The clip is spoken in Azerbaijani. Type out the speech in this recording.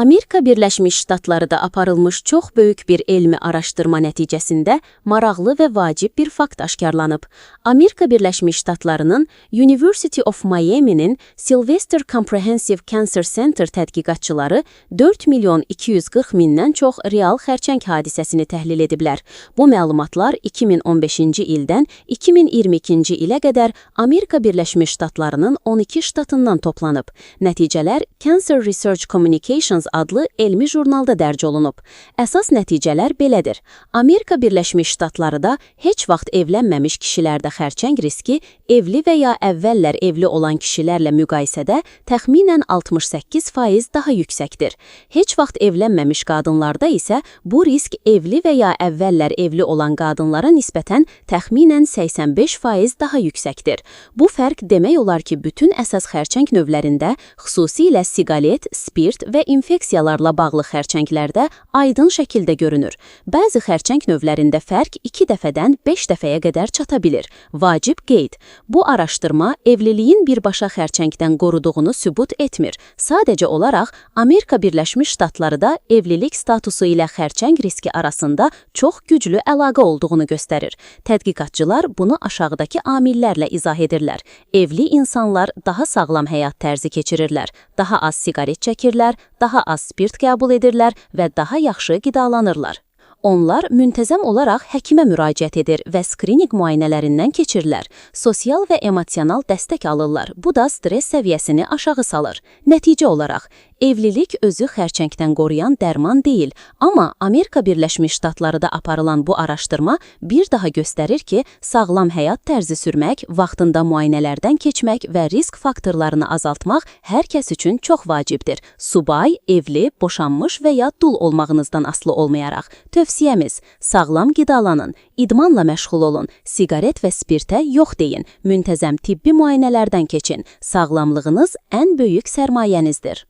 Amerika Birləşmiş Ştatlarıda aparılmış çox böyük bir elmi araşdırma nəticəsində maraqlı və vacib bir fakt aşkarlanıb. Amerika Birləşmiş Ştatlarının University of Miami'nin Sylvester Comprehensive Cancer Center tədqiqatçıları 4.240.000-dən çox real xərçəng hadisəsini təhlil ediblər. Bu məlumatlar 2015-ci ildən 2022-ci ilə qədər Amerika Birləşmiş Ştatlarının 12 ştatından toplanıb. Nəticələr Cancer Research Communications adlı elmi jurnalda dərc olunub. Əsas nəticələr belədir. Amerika Birləşmiş Ştatlarıda heç vaxt evlənməmiş kişilərdə xərçəng riski evli və ya əvvəllər evli olan kişilərlə müqayisədə təxminən 68% daha yüksəkdir. Heç vaxt evlənməmiş qadınlarda isə bu risk evli və ya əvvəllər evli olan qadınlara nisbətən təxminən 85% daha yüksəkdir. Bu fərq demək olar ki, bütün əsas xərçəng növlərində, xüsusilə siqaret, spirt və infeksiyalarla bağlı xərçənglərdə aydın şəkildə görünür. Bəzi xərçəng növlərində fərq 2 dəfədən 5 dəfəyə qədər çata bilir. Vacib qeyd. Bu araşdırma evliliyin birbaşa xərçəngdən qoruduğunu sübut etmir. Sadəcə olaraq Amerika Birləşmiş Ştatlarıda evlilik statusu ilə xərçəng riski arasında çox güclü əlaqə olduğunu göstərir. Tədqiqatçılar bunu aşağıdakı amillərlə izah edirlər. Evli insanlar daha sağlam həyat tərzi keçirirlər, daha az siqaret çəkirlər, daha az spirt qəbul edirlər və daha yaxşı qidalanırlar. Onlar müntəzəm olaraq həkimə müraciət edir və skrininq müayinələrindən keçirlər. Sosial və emosional dəstək alırlar. Bu da stres səviyyəsini aşağı salır. Nəticə olaraq, evlilik özü xərçəngdən qoruyan dərman deyil. Amma Amerika Birləşmiş Ştatlarıda aparılan bu araşdırma bir daha göstərir ki, sağlam həyat tərzi sürmək, vaxtında müayinələrdən keçmək və risk faktorlarını azaltmaq hər kəs üçün çox vacibdir. Subay, evli, boşanmış və ya dul olmağınızdan asılı olmayaraq. Tövsiyəmiz, sağlam qidalanın, idmanla məşğul olun, siqaret və spirtə yox deyin, müntəzəm tibbi müayinələrdən keçin. Sağlamlığınız ən böyük sərmayənizdir.